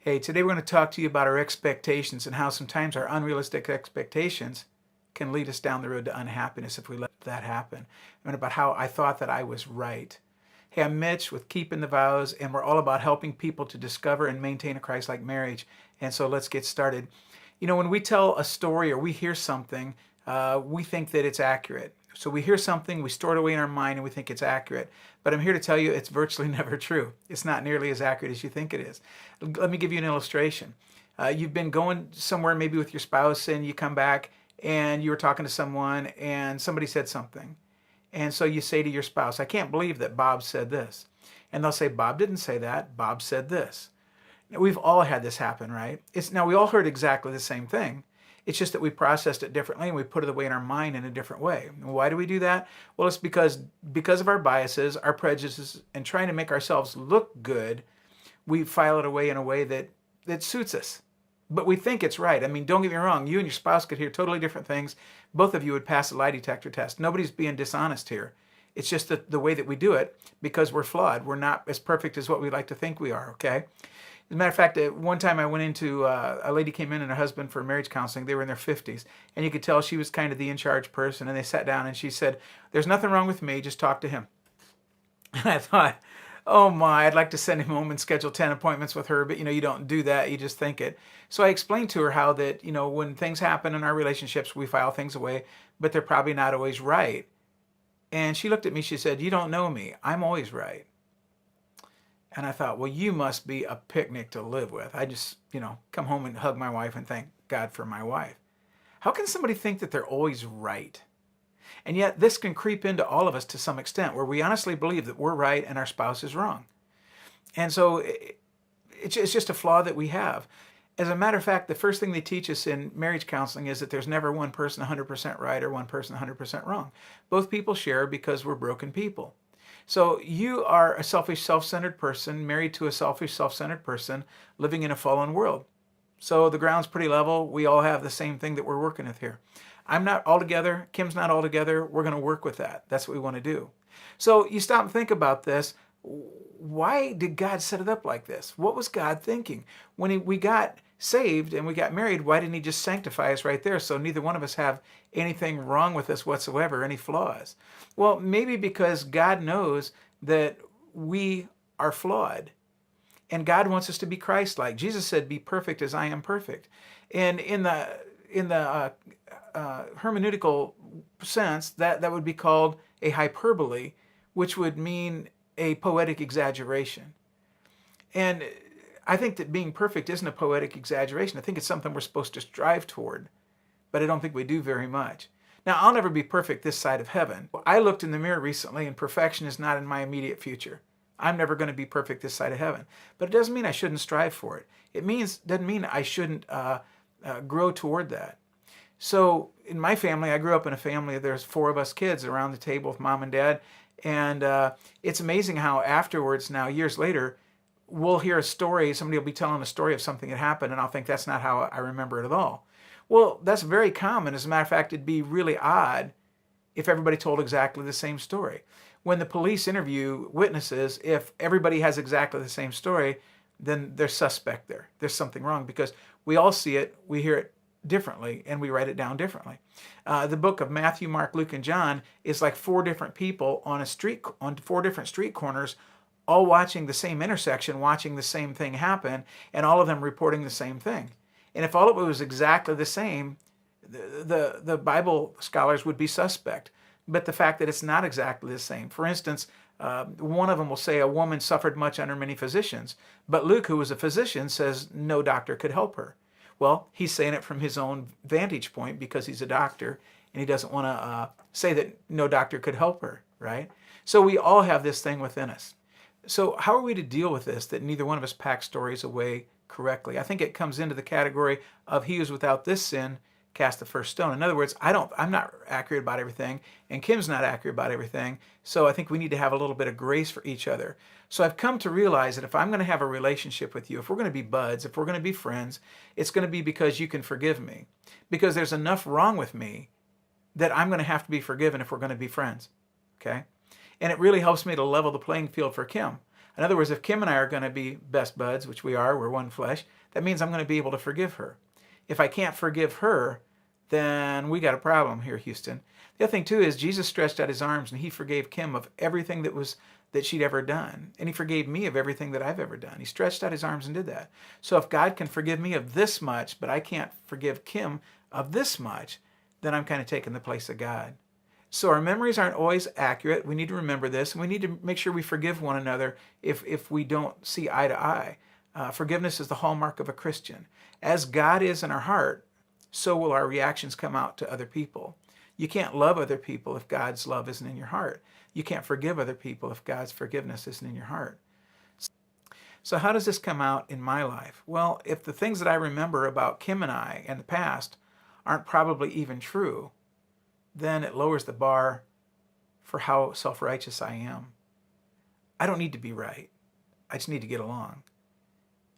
Hey, today we're going to talk to you about our expectations and how sometimes our unrealistic expectations can lead us down the road to unhappiness if we let that happen. And about how I thought that I was right. Hey, I'm Mitch with Keeping the Vows, and we're all about helping people to discover and maintain a Christ-like marriage. And so let's get started. You know, when we tell a story or we hear something, we think that it's accurate. So we hear something, we store it away in our mind, and we think it's accurate. But I'm here to tell you it's virtually never true. It's not nearly as accurate as you think it is. Let me give you an illustration. You've been going somewhere maybe with your spouse, and you come back, and you were talking to someone, and somebody said something. And so you say to your spouse, I can't believe that Bob said this. And they'll say, Bob didn't say that. Bob said this. Now, we've all had this happen, right? Now, we all heard exactly the same thing. It's just that we processed it differently and we put it away in our mind in a different way. Why do we do that? Well, it's because of our biases, our prejudices, and trying to make ourselves look good, we file it away in a way that suits us. But we think it's right. I mean, don't get me wrong. You and your spouse could hear totally different things. Both of you would pass a lie detector test. Nobody's being dishonest here. It's just the way that we do it because we're flawed. We're not as perfect as what we like to think we are, okay? As a matter of fact, one time I went into, a lady came in and her husband for marriage counseling. They were in their 50s. And you could tell she was kind of the in-charge person. And they sat down and she said, there's nothing wrong with me. Just talk to him. And I thought, oh my, I'd like to send him home and schedule 10 appointments with her. But, you don't do that. You just think it. So I explained to her how that, when things happen in our relationships, we file things away, but they're probably not always right. And she looked at me. She said, you don't know me. I'm always right. And I thought, well, you must be a picnic to live with. I just, come home and hug my wife and thank God for my wife. How can somebody think that they're always right? And yet this can creep into all of us to some extent where we honestly believe that we're right and our spouse is wrong. And so it's just a flaw that we have. As a matter of fact, the first thing they teach us in marriage counseling is that there's never one person 100% right or one person 100% wrong. Both people share because we're broken people. So you are a selfish, self-centered person, married to a selfish, self-centered person, living in a fallen world. So the ground's pretty level. We all have the same thing that we're working with here. I'm not all together. Kim's not all together. We're going to work with that. That's what we want to do. So you stop and think about this. Why did God set it up like this? What was God thinking? When we got saved and we got married, why didn't he just sanctify us right there so neither one of us have anything wrong with us whatsoever, any flaws? Well, maybe because God knows that we are flawed. And God wants us to be Christ-like. Jesus said, be perfect as I am perfect. And in the hermeneutical sense, that would be called a hyperbole, which would mean a poetic exaggeration. And I think that being perfect isn't a poetic exaggeration. I think it's something we're supposed to strive toward, but I don't think we do very much. Now, I'll never be perfect this side of heaven. I looked in the mirror recently, and perfection is not in my immediate future. I'm never going to be perfect this side of heaven. But it doesn't mean I shouldn't strive for it. Doesn't mean I shouldn't grow toward that. So in my family, I grew up in a family, there's 4 of us kids around the table with mom and dad. And it's amazing how afterwards, now years later, we'll hear a story, somebody will be telling a story of something that happened, and I'll think that's not how I remember it at all. Well, that's very common. As a matter of fact, it'd be really odd if everybody told exactly the same story. When the police interview witnesses, if everybody has exactly the same story, then they're suspect there. There's something wrong because we all see it, we hear it differently, and we write it down differently. The book of Matthew, Mark, Luke, and John is like 4 different people on 4 different street corners, all watching the same intersection, watching the same thing happen, and all of them reporting the same thing. And if all of it was exactly the same, the Bible scholars would be suspect. But the fact that it's not exactly the same. For instance, one of them will say a woman suffered much under many physicians, but Luke, who was a physician, says no doctor could help her. Well, he's saying it from his own vantage point because he's a doctor, and he doesn't want to say that no doctor could help her, right? So we all have this thing within us. So how are we to deal with this, that neither one of us pack stories away correctly? I think it comes into the category of he who's without this sin cast the first stone. In other words, I'm not accurate about everything, and Kim's not accurate about everything, so I think we need to have a little bit of grace for each other. So I've come to realize that if I'm going to have a relationship with you, if we're going to be buds, if we're going to be friends, it's going to be because you can forgive me. Because there's enough wrong with me that I'm going to have to be forgiven if we're going to be friends, okay? And it really helps me to level the playing field for Kim. In other words, if Kim and I are going to be best buds, which we are, we're one flesh, that means I'm going to be able to forgive her. If I can't forgive her, then we got a problem here, Houston. The other thing too is Jesus stretched out his arms and he forgave Kim of everything that she'd ever done. And he forgave me of everything that I've ever done. He stretched out his arms and did that. So if God can forgive me of this much, but I can't forgive Kim of this much, then I'm kind of taking the place of God. So our memories aren't always accurate. We need to remember this, and we need to make sure we forgive one another if we don't see eye to eye. Forgiveness is the hallmark of a Christian. As God is in our heart, so will our reactions come out to other people. You can't love other people if God's love isn't in your heart. You can't forgive other people if God's forgiveness isn't in your heart. So how does this come out in my life? Well, if the things that I remember about Kim and I in the past aren't probably even true, then it lowers the bar for how self-righteous I am. I don't need to be right. I just need to get along.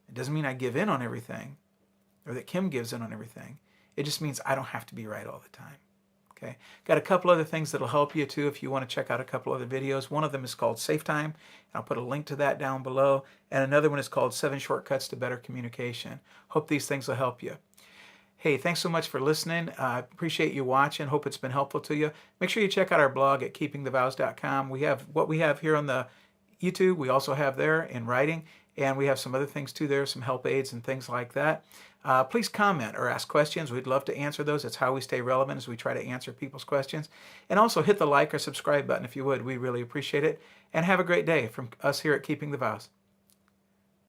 It doesn't mean I give in on everything or that Kim gives in on everything. It just means I don't have to be right all the time. Okay. Got a couple other things that'll help you too if you want to check out a couple other videos. One of them is called Safe Time, and I'll put a link to that down below. And another one is called 7 Shortcuts to Better Communication. Hope these things will help you. Hey, thanks so much for listening. Appreciate you watching. Hope it's been helpful to you. Make sure you check out our blog at keepingthevows.com. We have what we have here on the YouTube. We also have there in writing, and we have some other things too there, some help aids and things like that. Please comment or ask questions. We'd love to answer those. It's how we stay relevant as we try to answer people's questions. And also hit the like or subscribe button if you would. We really appreciate it. And have a great day from us here at Keeping the Vows.